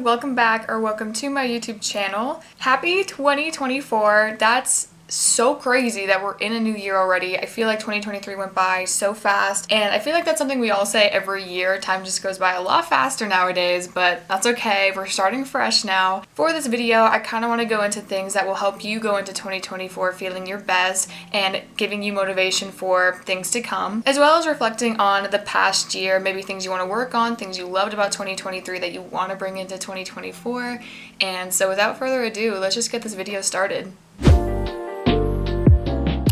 welcome back or welcome to my YouTube channel. Happy 2024. That's so crazy that we're in a new year already. I feel like 2023 went by so fast, and I feel like that's something we all say every year. Time just goes by a lot faster nowadays, but that's okay. We're starting fresh now. For this video, I kind of want to go into things that will help you go into 2024 feeling your best and giving you motivation for things to come, as well as reflecting on the past year, maybe things you want to work on, things you loved about 2023 that you want to bring into 2024. And so without further ado, let's just get this video started.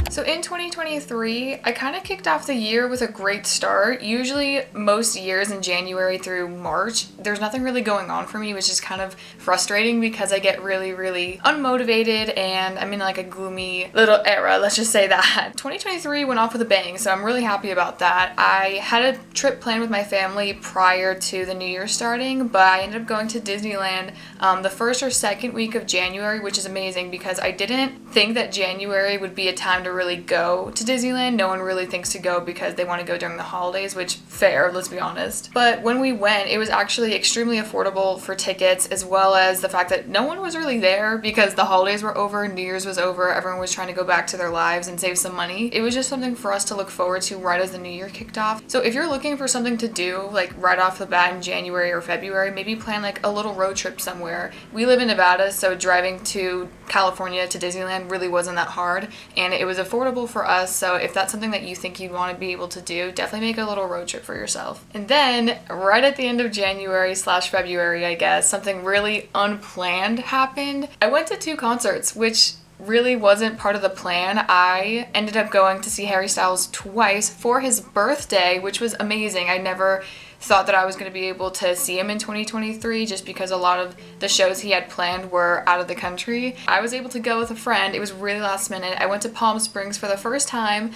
So in 2023, I kind of kicked off the year with a great start. Usually most years in January through March, there's nothing really going on for me, which is kind of frustrating because I get really unmotivated and I'm in like a gloomy little era, let's just say that. 2023 went off with a bang, so I'm really happy about that. I had a trip planned with my family prior to the new year starting, but I ended up going to Disneyland the first or second week of January, which is amazing because I didn't think that January would be a time to really go to Disneyland. No one really thinks to go because they want to go during the holidays, which fair, let's be honest. But when we went, it was actually extremely affordable for tickets, as well as the fact that no one was really there because the holidays were over, New Year's was over, everyone was trying to go back to their lives and save some money. It was just something for us to look forward to right as the new year kicked off. So if you're looking for something to do like right off the bat in January or February, maybe plan like a little road trip somewhere. We live in Nevada, so driving to California to Disneyland really wasn't that hard, and it was affordable for us. So if that's something that you think you'd want to be able to do, definitely make a little road trip for yourself. And then right at the end of January/February, I guess, something really unplanned happened. I went to 2 concerts, which really wasn't part of the plan. I ended up going to see Harry Styles twice for his birthday, which was amazing. I never thought that I was going to be able to see him in 2023 just because a lot of the shows he had planned were out of the country. I was able to go with a friend. It was really last minute. I went to Palm Springs for the first time.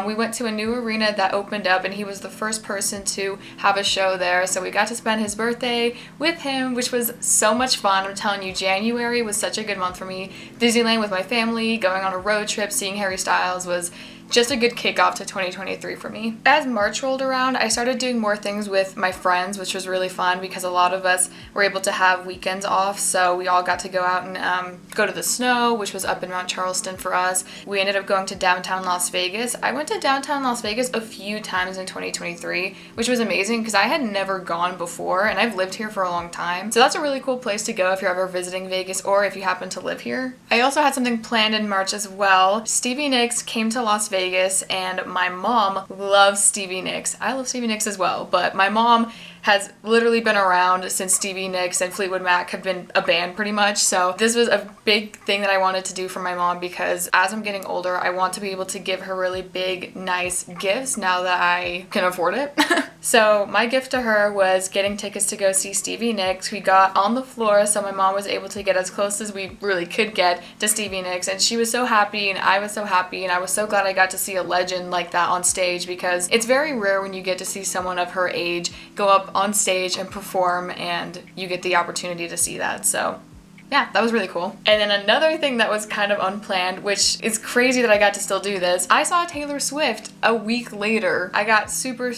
We went to a new arena that opened up and he was the first person to have a show there, so we got to spend his birthday with him, which was so much fun. I'm telling you, January was such a good month for me. Disneyland with my family, going on a road trip, seeing Harry Styles was just a good kickoff to 2023 for me. As March rolled around, I started doing more things with my friends, which was really fun because a lot of us were able to have weekends off, so we all got to go out and go to the snow, which was up in Mount Charleston for us. We ended up going to downtown Las Vegas. I went to downtown Las Vegas a few times in 2023, which was amazing because I had never gone before, and I've lived here for a long time. So that's a really cool place to go if you're ever visiting Vegas or if you happen to live here. I also had something planned in March as well. Stevie Nicks came to Las Vegas, and my mom loves Stevie Nicks. I love Stevie Nicks as well, but my mom has literally been around since Stevie Nicks and Fleetwood Mac have been a band pretty much. So this was a big thing that I wanted to do for my mom because as I'm getting older, I want to be able to give her really big, nice gifts now that I can afford it. So my gift to her was getting tickets to go see Stevie Nicks. We got on the floor, so my mom was able to get as close as we really could get to Stevie Nicks, and she was so happy and I was so happy, and I was so glad I got to see a legend like that on stage because it's very rare when you get to see someone of her age go up on stage and perform and you get the opportunity to see that. So yeah, that was really cool. And then another thing that was kind of unplanned, which is crazy that I got to still do this, I saw Taylor Swift a week later. I got super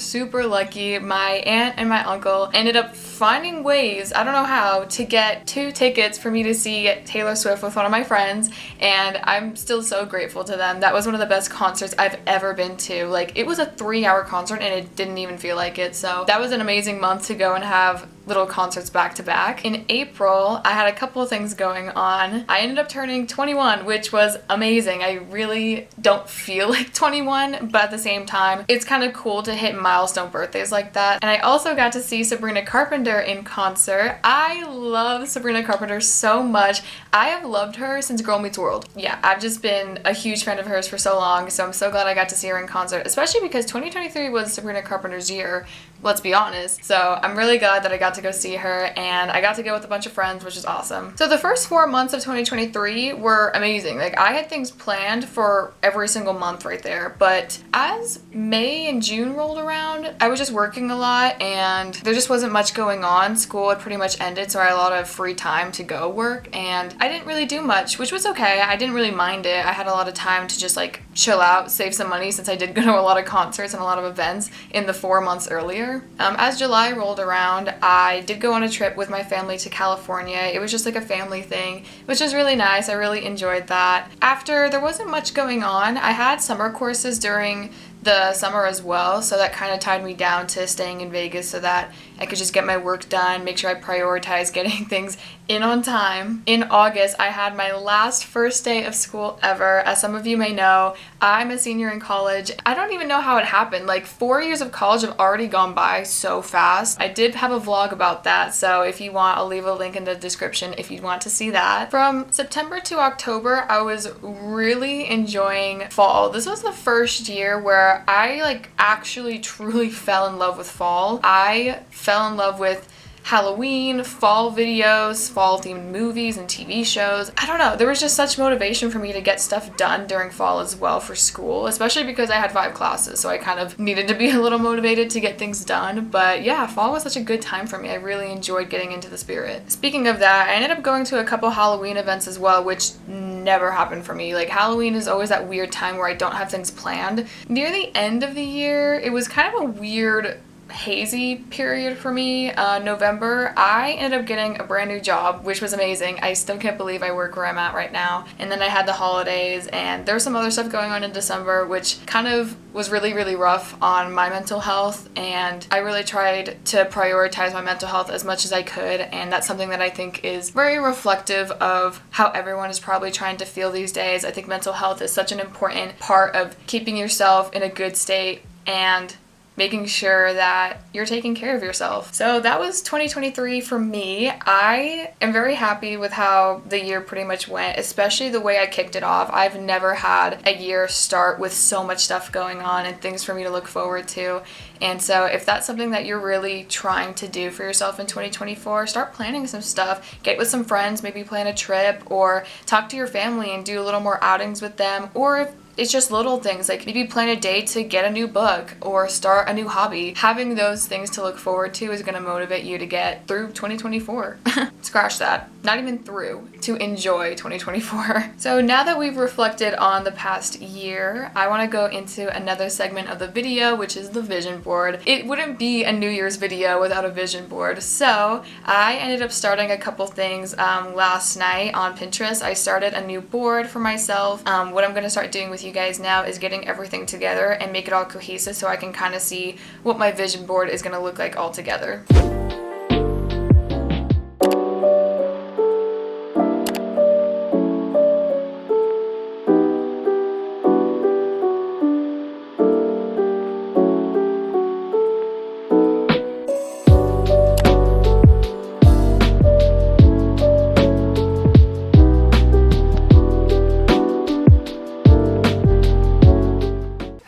lucky. My aunt and my uncle ended up finding ways, I don't know how, to get 2 tickets for me to see Taylor Swift with one of my friends, and I'm still so grateful to them. That was one of the best concerts I've ever been to. Like, it was a 3-hour concert and it didn't even feel like it, so that was an amazing month to go and have little concerts back to back. In April, I had a couple of things going on. I ended up turning 21, which was amazing. I really don't feel like 21, but at the same time, it's kind of cool to hit milestone birthdays like that. And I also got to see Sabrina Carpenter in concert. I love Sabrina Carpenter so much. I have loved her since Girl Meets World. Yeah, I've just been a huge fan of hers for so long, so I'm so glad I got to see her in concert, especially because 2023 was Sabrina Carpenter's year, let's be honest. So I'm really glad that I got to go see her, and I got to go with a bunch of friends, which is awesome. So the first 4 months of 2023 were amazing. Like, I had things planned for every single month right there, but as May and June rolled around, I was just working a lot and there just wasn't much going on. School had pretty much ended, so I had a lot of free time to go work, and I didn't really do much, which was okay. I didn't really mind it. I had a lot of time to just like chill out, save some money since I did go to a lot of concerts and a lot of events in the 4 months earlier. earlier. As July rolled around, I did go on a trip with my family to California. It was just like a family thing, which was really nice. I really enjoyed that. After, there wasn't much going on. I had summer courses during the summer as well, so that kind of tied me down to staying in Vegas so that I could just get my work done, make sure I prioritize getting things in on time. In August, I had my last first day of school ever. As some of you may know, I'm a senior in college. I don't even know how it happened. Like 4 years of college have already gone by so fast. I did have a vlog about that, so if you want, I'll leave a link in the description if you want to see that. From September to October, I was really enjoying fall. This was the first year where I actually truly fell in love with fall. I fell in love with Halloween, fall videos, fall themed movies and TV shows. I don't know, there was just such motivation for me to get stuff done during fall as well for school, especially because I had 5 classes, so I kind of needed to be a little motivated to get things done. But yeah, fall was such a good time for me. I really enjoyed getting into the spirit. Speaking of that, I ended up going to a couple Halloween events as well, which never happened for me. Like, Halloween is always that weird time where I don't have things planned. Near the end of the year, it was kind of a weird hazy period for me. November, I ended up getting a brand new job, which was amazing. I still can't believe I work where I'm at right now. And then I had the holidays, and there was some other stuff going on in December, which kind of was really, really rough on my mental health. And I really tried to prioritize my mental health as much as I could. And that's something that I think is very reflective of how everyone is probably trying to feel these days. I think mental health is such an important part of keeping yourself in a good state and making sure that you're taking care of yourself. So that was 2023 for me. I am very happy with how the year pretty much went, especially the way I kicked it off. I've never had a year start with so much stuff going on and things for me to look forward to. And so if that's something that you're really trying to do for yourself in 2024, start planning some stuff. Get with some friends, maybe plan a trip, or talk to your family and do a little more outings with them. Or if it's just little things, like maybe plan a date to get a new book or start a new hobby. Having those things to look forward to is going to motivate you to get through 2024. Scratch that. Not even through. To enjoy 2024. So now that we've reflected on the past year, I want to go into another segment of the video, which is the vision board. It wouldn't be a New Year's video without a vision board. So I ended up starting a couple things last night on Pinterest. I started a new board for myself. What I'm going to start doing with you guys now is getting everything together and make it all cohesive so I can kind of see what my vision board is going to look like all together.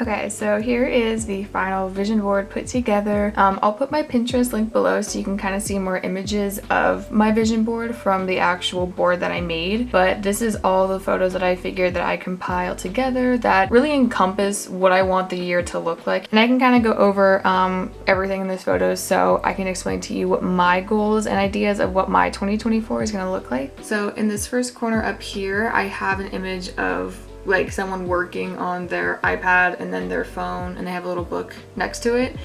Okay, so here is the final vision board put together. I'll put my Pinterest link below so you can kind of see more images of my vision board from the actual board that I made. But this is all the photos that I figured that I compiled together that really encompass what I want the year to look like. And I can kind of go over everything in this photo so I can explain to you what my goals and ideas of what my 2024 is going to look like. So in this first corner up here, I have an image of like someone working on their iPad and then their phone, and they have a little book next to it.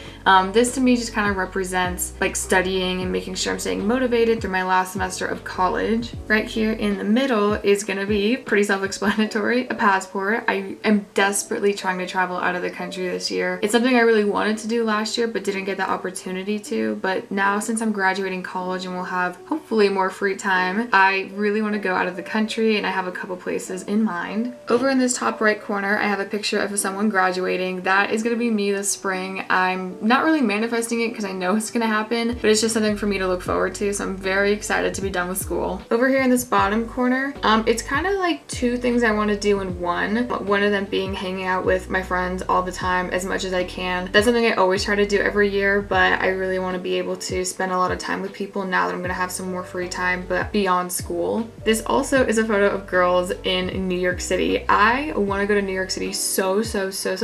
This to me just kind of represents like studying and making sure I'm staying motivated through my last semester of college. Right here in the middle is going to be pretty self-explanatory, a passport. I am desperately trying to travel out of the country this year. It's something I really wanted to do last year but didn't get the opportunity to, but now since I'm graduating college and we'll have hopefully more free time, I really want to go out of the country, and I have a couple places in mind. Over in this top right corner, I have a picture of someone graduating. That is going to be me this spring. I'm not really manifesting it because I know it's going to happen, but it's just something for me to look forward to, so I'm very excited to be done with school. Over here in this bottom corner, it's kind of like two things I want to do in one. One of them being hanging out with my friends all the time as much as I can. That's something I always try to do every year, but I really want to be able to spend a lot of time with people now that I'm going to have some more free time, but beyond school. This also is a photo of girls in New York City. I want to go to New York City so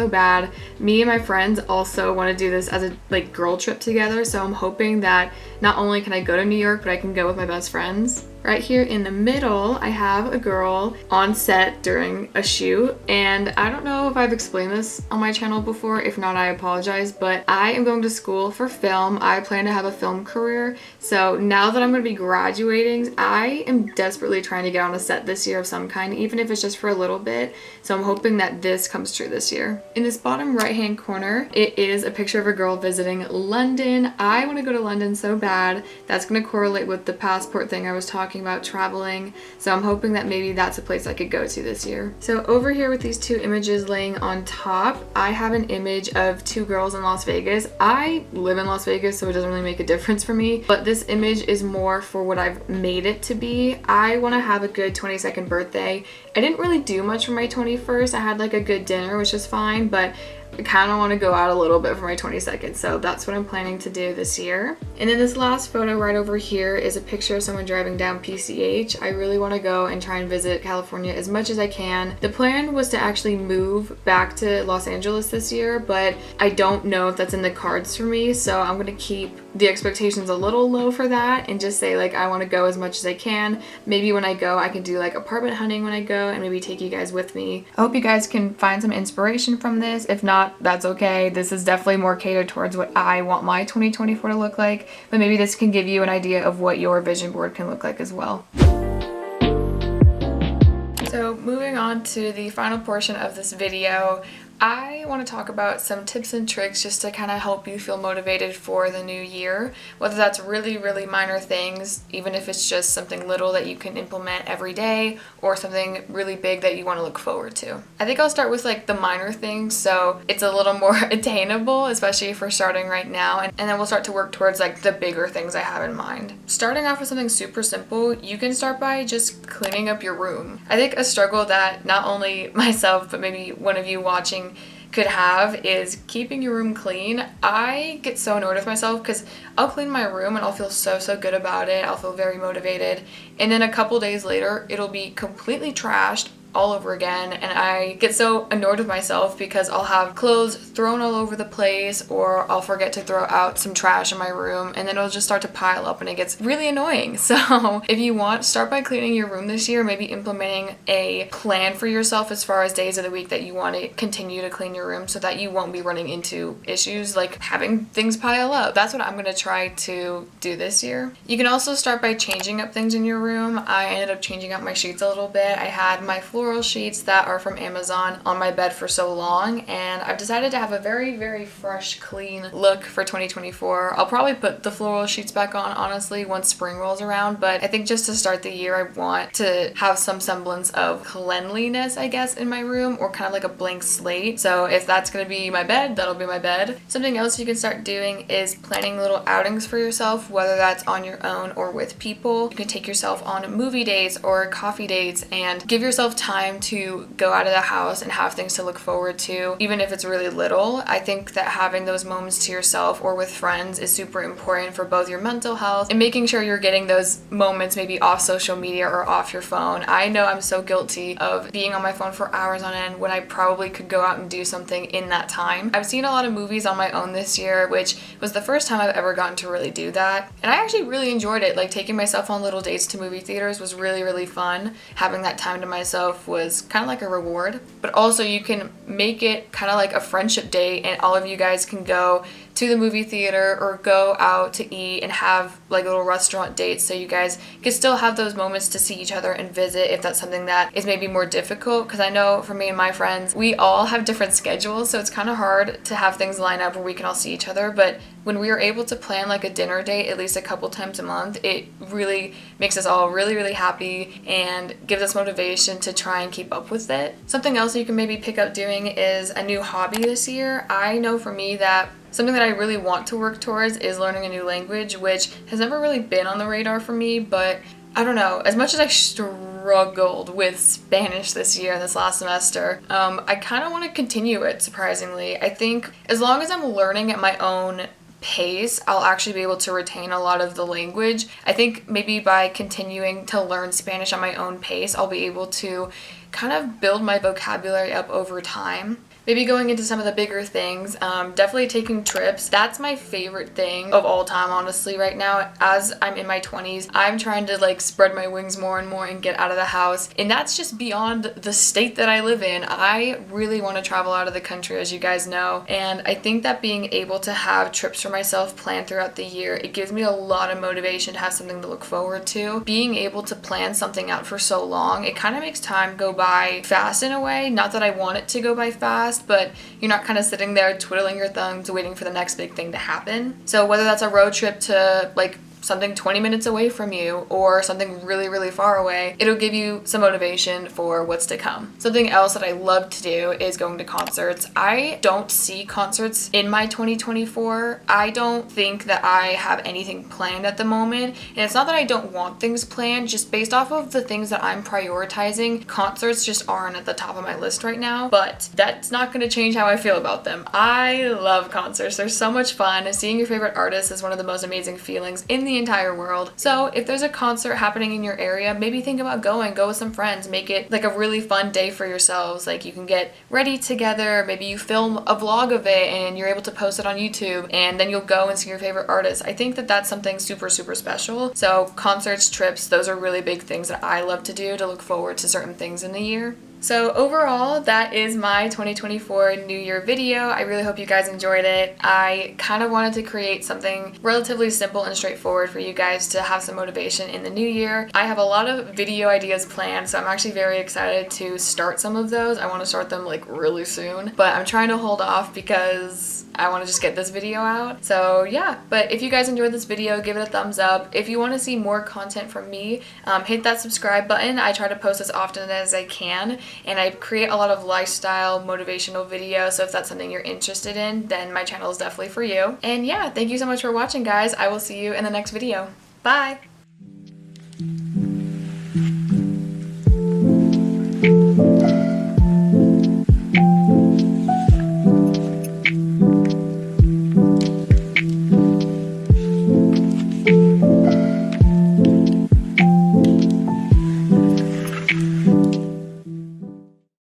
bad. Me and my friends also want to do this as a like girl trip together, so I'm hoping that not only can I go to New York, but I can go with my best friends. Right here in the middle, I have a girl on set during a shoot, and I don't know if I've explained this on my channel before. If not, I apologize, but I am going to school for film. I plan to have a film career, so now that I'm going to be graduating, I am desperately trying to get on a set this year of some kind, even if it's just for a little bit, so I'm hoping that this comes true this year. In this bottom right-hand corner, it is a picture of a girl visiting London. I want to go to London so bad. That's going to correlate with the passport thing I was talking about, traveling, so I'm hoping that maybe that's a place I could go to this year. So over here with these two images laying on top, I have an image of two girls in Las Vegas. I live in Las Vegas, so it doesn't really make a difference for me, but this image is more for what I've made it to be. I want to have a good 22nd birthday. I didn't really do much for my 21st. I had like a good dinner, which is fine, but I kind of want to go out a little bit for my 22nd, so that's what I'm planning to do this year. And then this last photo right over here is a picture of someone driving down PCH. I really want to go and try and visit California as much as I can. The plan was to actually move back to Los Angeles this year, but I don't know if that's in the cards for me, so I'm going to keep the expectations a little low for that and just say like I want to go as much as I can. Maybe when I go, I can do like apartment hunting when I go and maybe take you guys with me. I hope you guys can find some inspiration from this. If not, that's okay. This is definitely more catered towards what I want my 2024 to look like, but maybe this can give you an idea of what your vision board can look like as well. So moving on to the final portion of this video, I want to talk about some tips and tricks just to kind of help you feel motivated for the new year, whether that's really, really minor things, even if it's just something little that you can implement every day, or something really big that you want to look forward to. I think I'll start with like the minor things, so it's a little more attainable, especially if we're starting right now, and then we'll start to work towards like the bigger things I have in mind. Starting off with something super simple, you can start by just cleaning up your room. I think a struggle that not only myself, but maybe one of you watching could have is keeping your room clean. I get so annoyed with myself because I'll clean my room and I'll feel so good about it. I'll feel very motivated, and then a couple days later it'll be completely trashed all over again, and I get so annoyed with myself because I'll have clothes thrown all over the place, or I'll forget to throw out some trash in my room, and then it'll just start to pile up and it gets really annoying. So if you want, start by cleaning your room this year, maybe implementing a plan for yourself as far as days of the week that you want to continue to clean your room so that you won't be running into issues like having things pile up. That's what I'm going to try to do this year. You can also start by changing up things in your room. I ended up changing up my sheets a little bit. I had my floral sheets that are from Amazon on my bed for so long, and I've decided to have a very fresh, clean look for 2024. I'll probably put the floral sheets back on, honestly, once spring rolls around, but I think just to start the year, I want to have some semblance of cleanliness, I guess, in my room, or kind of like a blank slate. So if that's going to be my bed, that'll be my bed. Something else you can start doing is planning little outings for yourself, whether that's on your own or with people. You can take yourself on movie dates or coffee dates and give yourself time to go out of the house and have things to look forward to, even if it's really little. I think that having those moments to yourself or with friends is super important for both your mental health and making sure you're getting those moments maybe off social media or off your phone. I know I'm so guilty of being on my phone for hours on end when I probably could go out and do something in that time. I've seen a lot of movies on my own this year, which was the first time I've ever gotten to really do that, and I actually really enjoyed it. Like, taking myself on little dates to movie theaters was really fun. Having that time to myself was kind of like a reward, but also you can make it kind of like a friendship date, and all of you guys can go to the movie theater or go out to eat and have like little restaurant dates, so you guys can still have those moments to see each other and visit if that's something that is maybe more difficult. Because I know for me and my friends, we all have different schedules, so it's kind of hard to have things line up where we can all see each other. But when we are able to plan like a dinner date at least a couple times a month, it really makes us all really happy and gives us motivation to try and keep up with it. Something else you can maybe pick up doing is a new hobby this year. I know for me that something that I really want to work towards is learning a new language, which has never really been on the radar for me, but I don't know, as much as I struggled with Spanish this year, this last semester, I kind of want to continue it, surprisingly. I think as long as I'm learning at my own pace, I'll actually be able to retain a lot of the language. I think maybe by continuing to learn Spanish at my own pace, I'll be able to kind of build my vocabulary up over time. maybe going into some of the bigger things, definitely taking trips. That's my favorite thing of all time, honestly, right now. As I'm in my 20s, I'm trying to like spread my wings more and more and get out of the house. And that's just beyond the state that I live in. I really want to travel out of the country, as you guys know. And I think that being able to have trips for myself planned throughout the year, it gives me a lot of motivation to have something to look forward to. Being able to plan something out for so long, it kind of makes time go by fast in a way. Not that I want it to go by fast, but you're not kind of sitting there twiddling your thumbs waiting for the next big thing to happen. So whether that's a road trip to like something 20 minutes away from you or something really, really far away, it'll give you some motivation for what's to come. Something else that I love to do is going to concerts. I don't see concerts in my 2024. I don't think that I have anything planned at the moment. And it's not that I don't want things planned, just based off of the things that I'm prioritizing, concerts just aren't at the top of my list right now. But that's not going to change how I feel about them. I love concerts. They're so much fun. Seeing your favorite artist is one of the most amazing feelings in the entire world. So if there's a concert happening in your area, maybe think about going. Go with some friends. Make it like a really fun day for yourselves. Like you can get ready together. Maybe you film a vlog of it and you're able to post it on YouTube, and then you'll go and see your favorite artist. I think that that's something super, super special. So concerts, trips, those are really big things that I love to do to look forward to certain things in the year. So overall, that is my 2024 New Year video. I really hope you guys enjoyed it. I kind of wanted to create something relatively simple and straightforward for you guys to have some motivation in the new year. I have a lot of video ideas planned, so I'm actually very excited to start some of those. I want to start them like really soon, but I'm trying to hold off because I want to just get this video out. So yeah, but if you guys enjoyed this video, give it a thumbs up. If you want to see more content from me, hit that subscribe button. I try to post as often as I can, and I create a lot of lifestyle motivational videos, so if that's something you're interested in, then my channel is definitely for you. And yeah, thank you so much for watching, guys. I will see you in the next video. Bye!